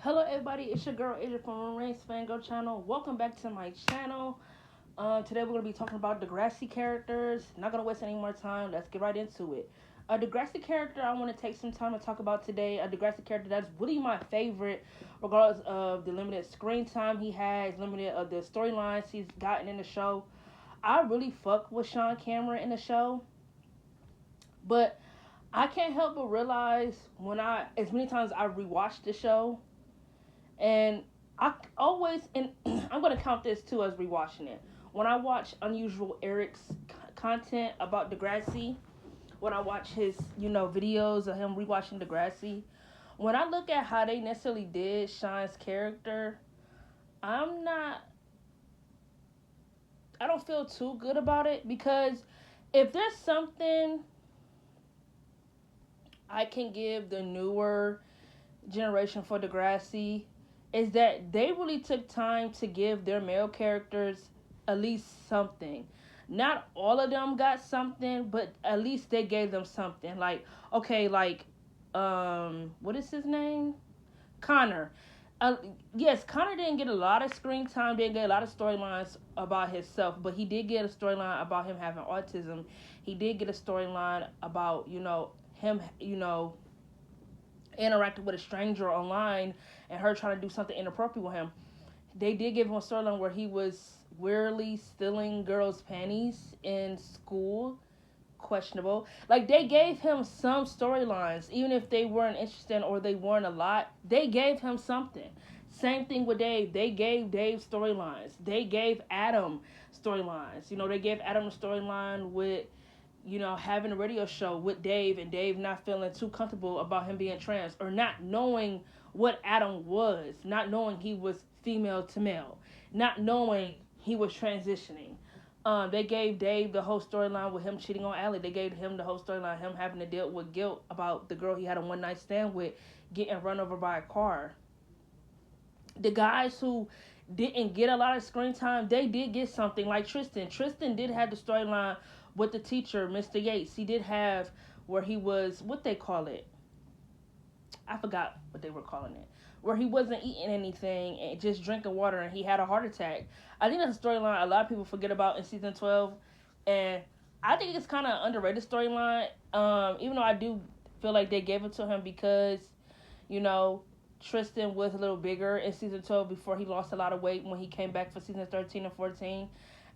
Hello everybody, it's your girl Asia from Rant's Fangirl channel. Welcome back to my channel. Today we're going to be talking about Degrassi characters. Not going to waste any more time. Let's get right into it. A Degrassi character I want to take some time to talk about today. A Degrassi character that's really my favorite, regardless of the limited screen time he has, limited of the storylines he's gotten in the show. I really fuck with Sean Cameron in the show, but I can't help but realize as many times I rewatched the show, and I always, and I'm gonna count this too as rewatching it. When I watch Unusual Eric's content about Degrassi, when I watch his, videos of him rewatching Degrassi, when I look at how they necessarily did Sean's character, I'm not, I don't feel too good about it, because if there's something I can give the newer generation for Degrassi, is that they really took time to give their male characters at least something. Not all of them got something, but at least they gave them something. Like, okay, like, what is his name? Connor. Yes, Connor didn't get a lot of screen time, didn't get a lot of storylines about himself, but he did get a storyline about him having autism. He did get a storyline about, him, interacting with a stranger online and her trying to do something inappropriate with him. They did give him a storyline where he was weirdly stealing girls' panties in school. Questionable. Like, they gave him some storylines, even if they weren't interesting or they weren't a lot. They gave him something. Same thing with Dave. They gave Dave storylines. They gave Adam storylines. They gave Adam a storyline with having a radio show with Dave, and Dave not feeling too comfortable about him being trans, or not knowing what Adam was, not knowing he was female to male, not knowing he was transitioning. They gave Dave the whole storyline with him cheating on Allie. They gave him the whole storyline, him having to deal with guilt about the girl he had a one night stand with getting run over by a car. The guys who didn't get a lot of screen time, they did get something, like Tristan. Tristan did have the storyline with the teacher, Mr. Yates. He did have where he was, what they call it? I forgot what they were calling it. Where he wasn't eating anything and just drinking water, and he had a heart attack. I think that's a storyline a lot of people forget about in season 12. And I think it's kind of an underrated storyline. Even though I do feel like they gave it to him because, you know, Tristan was a little bigger in season 12 before he lost a lot of weight when he came back for season 13 and 14.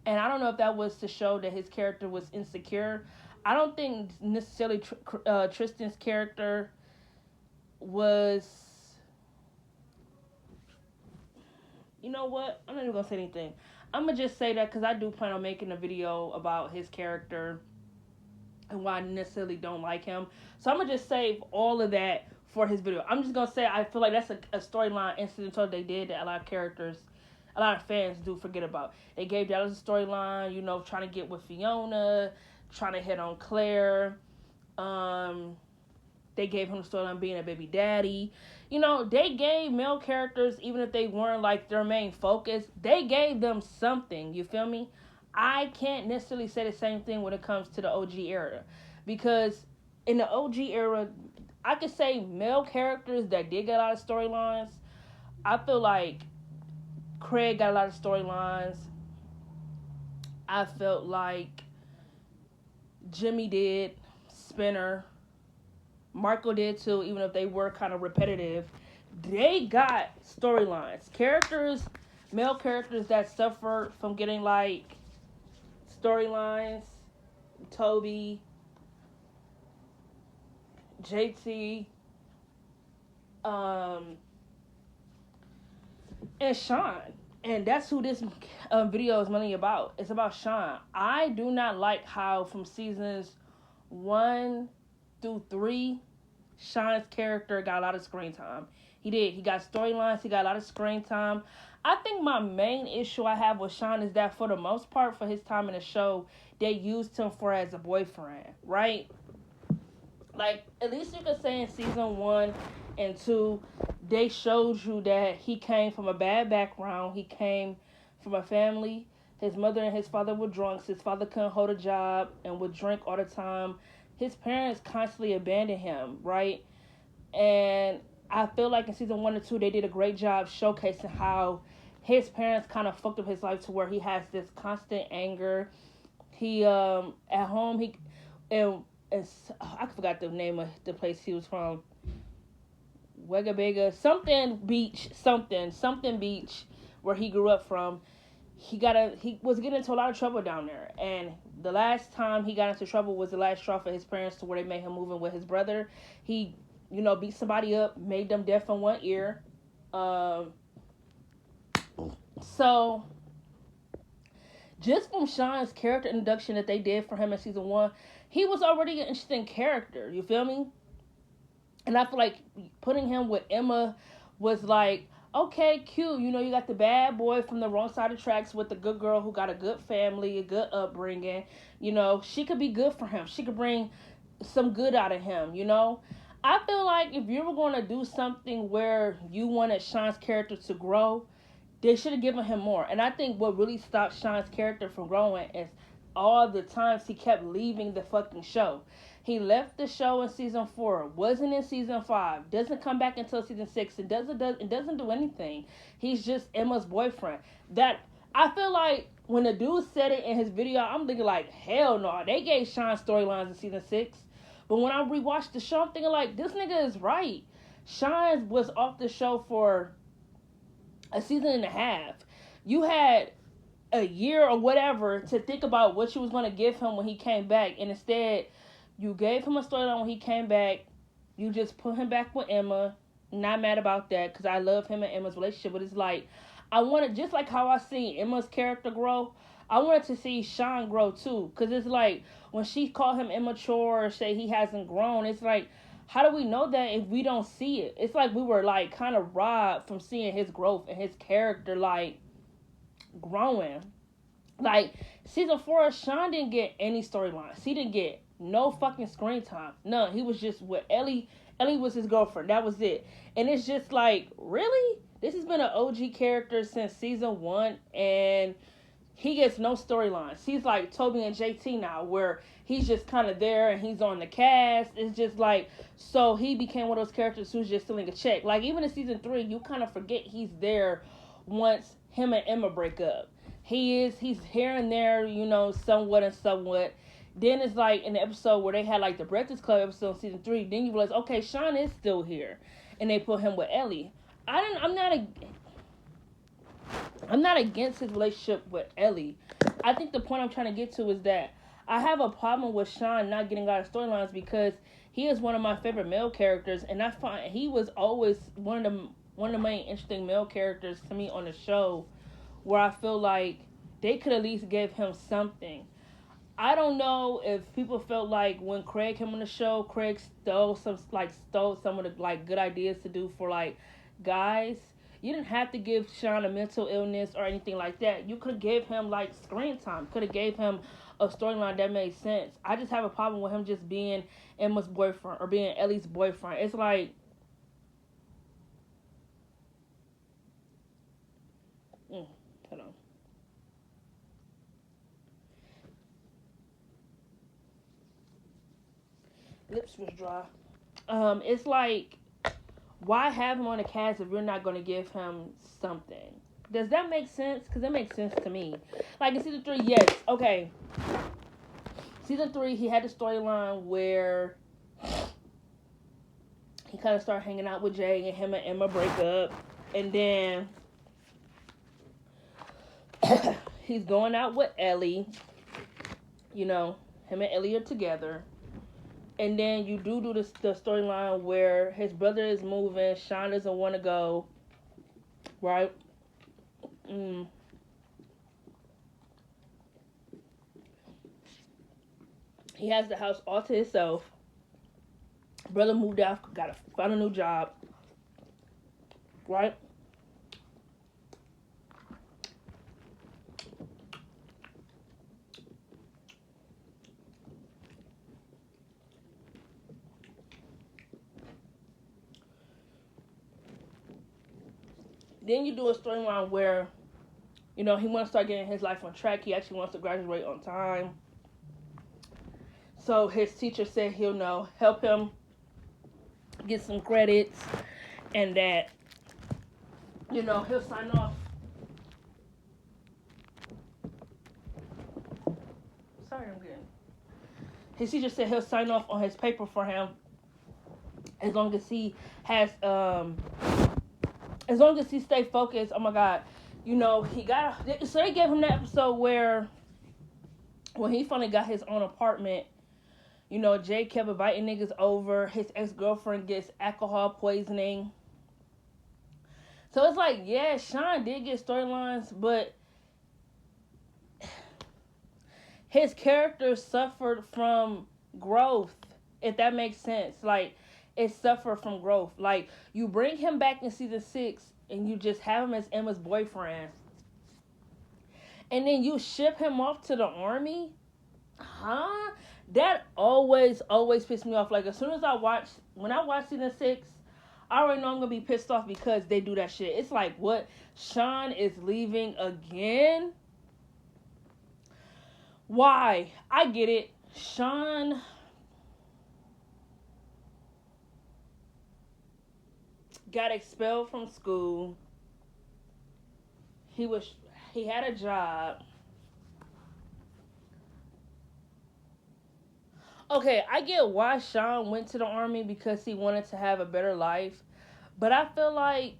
And I don't know if that was to show that his character was insecure. I don't think necessarily Tristan's character was... You know what? I'm not even going to say anything. I'm going to just say that because I do plan on making a video about his character and why I necessarily don't like him. So I'm going to just save all of that for his video. I'm just going to say I feel like that's a storyline incident they did that a lot of fans do forget about. They gave Dallas a storyline, trying to get with Fiona, trying to hit on Claire. They gave him the storyline being a baby daddy. They gave male characters, even if they weren't like their main focus, they gave them something. You feel me? I can't necessarily say the same thing when it comes to the OG era. Because in the OG era, I could say male characters that did get a lot of storylines. I feel like Craig got a lot of storylines. I felt like Jimmy did. Spinner. Marco did too, even if they were kind of repetitive. They got storylines. Male characters that suffered from getting like storylines. Toby, JT, and Sean. And that's who this video is mainly about. It's about Sean. I do not like how from seasons 1 through 3, Sean's character got a lot of screen time. He did. He got storylines. He got a lot of screen time. I think my main issue I have with Sean is that for the most part, for his time in the show, they used him for as a boyfriend, right? Like, at least you could say in season 1 and 2, they showed you that he came from a bad background. He came from a family. His mother and his father were drunks. His father couldn't hold a job and would drink all the time. His parents constantly abandoned him, right? And I feel like in season 1 and 2 they did a great job showcasing how his parents kind of fucked up his life to where he has this constant anger. He at home he and it's, I forgot the name of the place he was from. Wega Bega something beach something beach where he grew up from. He was getting into a lot of trouble down there, and the last time he got into trouble was the last straw for his parents to where they made him move in with his brother. He, beat somebody up, made them deaf in one ear. Um, so just from Sean's character introduction that they did for him in season 1, he was already an interesting character. You feel me? And I feel like putting him with Emma was like, okay, cute. You got the bad boy from the wrong side of the tracks with the good girl who got a good family, a good upbringing. She could be good for him. She could bring some good out of him, I feel like if you were going to do something where you wanted Sean's character to grow, they should have given him more. And I think what really stopped Sean's character from growing is all the times he kept leaving the fucking show. He left the show in season 4, wasn't in season 5, doesn't come back until season 6, and doesn't do anything. He's just Emma's boyfriend. That I feel like when the dude said it in his video, I'm thinking like, hell no. They gave Sean storylines in season 6, but when I rewatched the show, I'm thinking like, this nigga is right. Sean was off the show for a season and a half. You had a year or whatever to think about what you was going to give him when he came back, and instead you gave him a storyline when he came back. You just put him back with Emma. Not mad about that because I love him and Emma's relationship, but it's like I wanted, just like how I seen Emma's character grow, I wanted to see Sean grow too, because it's like when she called him immature or say he hasn't grown, it's like, how do we know that if we don't see it? It's like we were like kind of robbed from seeing his growth and his character like growing. Like season 4, Sean didn't get any storylines. He didn't get no fucking screen time. None. He was just with Ellie. Ellie was his girlfriend. That was it. And it's just like, really? This has been an OG character since season 1, and he gets no storylines. He's like Toby and JT now, where he's just kind of there and he's on the cast. It's just like, so he became one of those characters who's just stealing a check. Like even in season 3, you kind of forget he's there once him and Emma break up. He's here and there, somewhat and somewhat. Then it's like in the episode where they had like the Breakfast Club episode in season 3, then you realize, okay, Sean is still here, and they put him with Ellie. I'm not against his relationship with Ellie. I think the point I'm trying to get to is that I have a problem with Sean not getting out of storylines because he is one of my favorite male characters, and I find he was always one of the main interesting male characters to me on the show, where I feel like they could at least give him something. I don't know if people felt like when Craig came on the show, Craig stole some of the like good ideas to do for like guys. You didn't have to give Sean a mental illness or anything like that. You could have gave him like screen time. Could have gave him a storyline that made sense. I just have a problem with him just being Emma's boyfriend or being Ellie's boyfriend. It's like, hold on. Lips was dry. It's like, why have him on the cast if you're not going to give him something? Does that make sense? Because it makes sense to me. Like in season 3, yes, okay. Season 3, he had the storyline where he kind of started hanging out with Jay and him and Emma break up. And then he's going out with Ellie. Him and Ellie are together. And then you do the storyline where his brother is moving. Sean doesn't want to go. Right? He has the house all to himself. Brother moved out. Got to find a new job. Right? Then you do a storyline where, he wants to start getting his life on track. He actually wants to graduate on time. So his teacher said he'll help him get some credits. and that he'll sign off. Sorry, I'm getting. His teacher said he'll sign off on his paper for him as long as he has as long as he stay focused. Oh my God, he got. So they gave him that episode where when he finally got his own apartment. Jay kept inviting niggas over. His ex-girlfriend gets alcohol poisoning. So it's like, yeah, Sean did get storylines, but his character suffered from growth, if that makes sense. Like, it suffered from growth. Like, you bring him back in season 6, and you just have him as Emma's boyfriend. And then you ship him off to the army? Huh? That always pissed me off. Like, as soon as when I watch season 6, I already know I'm going to be pissed off because they do that shit. It's like, what? Sean is leaving again? Why? I get it. Sean got expelled from school. He had a job. Okay, I get why Sean went to the army because he wanted to have a better life. But I feel like,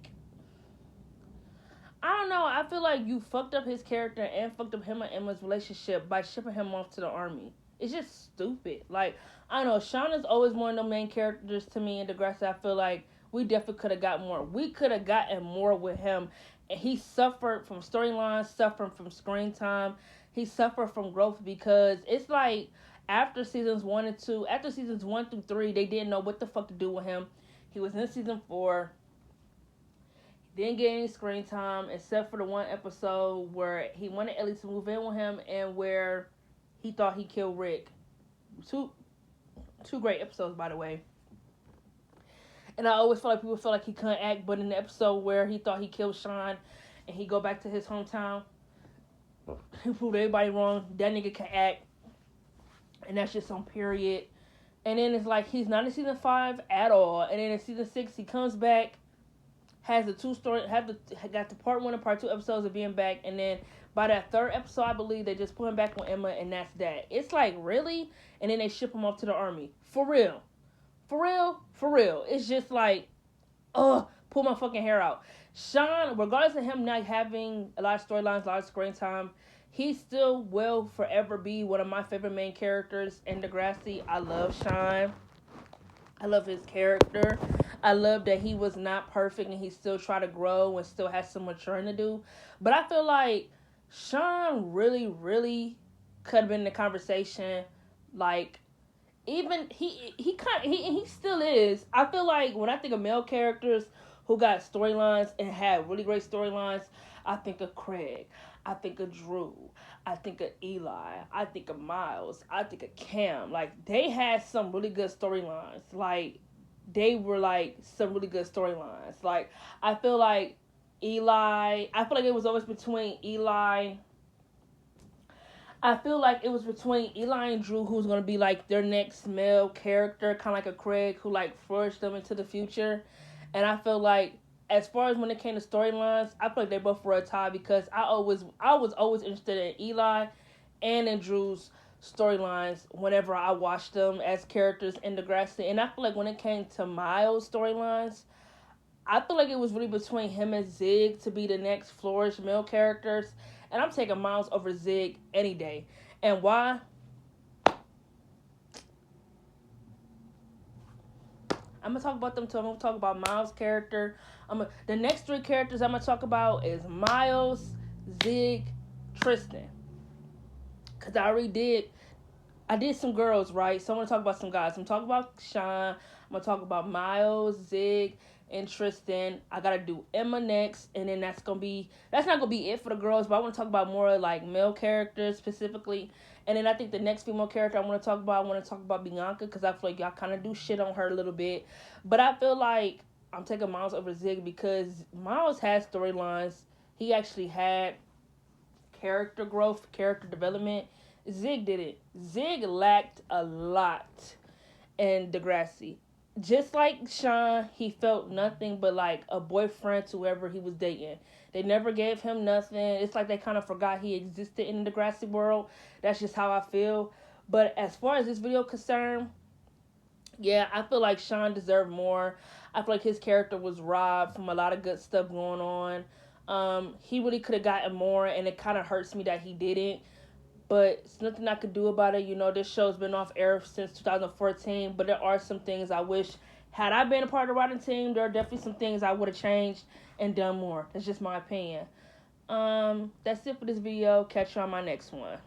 I don't know, I feel like you fucked up his character and fucked up him and Emma's relationship by shipping him off to the army. It's just stupid. Like, I don't know, Sean is always one of the main characters to me in Degrassi. I feel like we definitely could have got more. We could have gotten more with him. And he suffered from storylines, suffered from screen time. He suffered from growth because it's like, after seasons 1 and 2, after seasons 1 through 3, they didn't know what the fuck to do with him. He was in season 4. He didn't get any screen time except for the one episode where he wanted Ellie to move in with him and where he thought he killed Rick. Two great episodes, by the way. And I always feel like people feel like he couldn't act, but in the episode where he thought he killed Sean and he go back to his hometown, he proved everybody wrong. That nigga can act. And that's just on period. And then it's like he's not in season 5 at all. And then in season 6 he comes back, has got the part 1 and part 2 episodes of being back, and then by that 3rd episode I believe they just put him back on Emma, and that's that. It's like, really? And then they ship him off to the army. For real. It's just like, pull my fucking hair out. Sean, regardless of him not having a lot of storylines, a lot of screen time, he still will forever be one of my favorite main characters in Degrassi. I love Sean. I love his character. I love that he was not perfect and he still tried to grow and still has some maturing to do. But I feel like Sean really could have been in the conversation. Like, even he still is. I feel like when I think of male characters who got storylines and had really great storylines, I think of Craig. I think of Drew. I think of Eli. I think of Miles. I think of Cam. Like, they had some really good storylines. Like, they were, like, some really good storylines. Like, I feel like it was always between Eli. I feel like it was between Eli and Drew, who's going to be, like, their next male character, kind of like a Craig, who, like, flourished them into the future. And I feel like, as far as when it came to storylines, I feel like they both were a tie because I was always interested in Eli and in Drew's storylines whenever I watched them as characters in Degrassi. And I feel like when it came to Miles' storylines, I feel like it was really between him and Zig to be the next flourish male characters. And I'm taking Miles over Zig any day. And why? I'm going to talk about them too. I'm going to talk about Miles' character. The next 3 characters I'm going to talk about is Miles, Zig, Tristan. Because I did some girls, right? So I'm going to talk about some guys. I'm talking about Sean. I'm going to talk about Miles, Zig, and Tristan. I got to do Emma next. And then that's not going to be it for the girls. But I want to talk about more like male characters specifically. And then I think the next female character I want to talk about Bianca. Because I feel like y'all kind of do shit on her a little bit. But I feel like I'm taking Miles over Zig because Miles has storylines. He actually had character growth, character development. Zig didn't. Zig lacked a lot in Degrassi. just like Sean, he felt nothing but like a boyfriend to whoever he was dating. They never gave him nothing. It's like they kind of forgot he existed in the Degrassi world. That's just how I feel. But as far as this video concerned, yeah, I feel like Sean deserved more. I feel like his character was robbed from a lot of good stuff going on. He really could have gotten more, and it kind of hurts me that he didn't. But it's nothing I could do about it. You know, this show's been off air since 2014, but there are some things I wish, had I been a part of the writing team, there are definitely some things I would have changed and done more. That's just my opinion. That's it for this video. Catch you on my next one.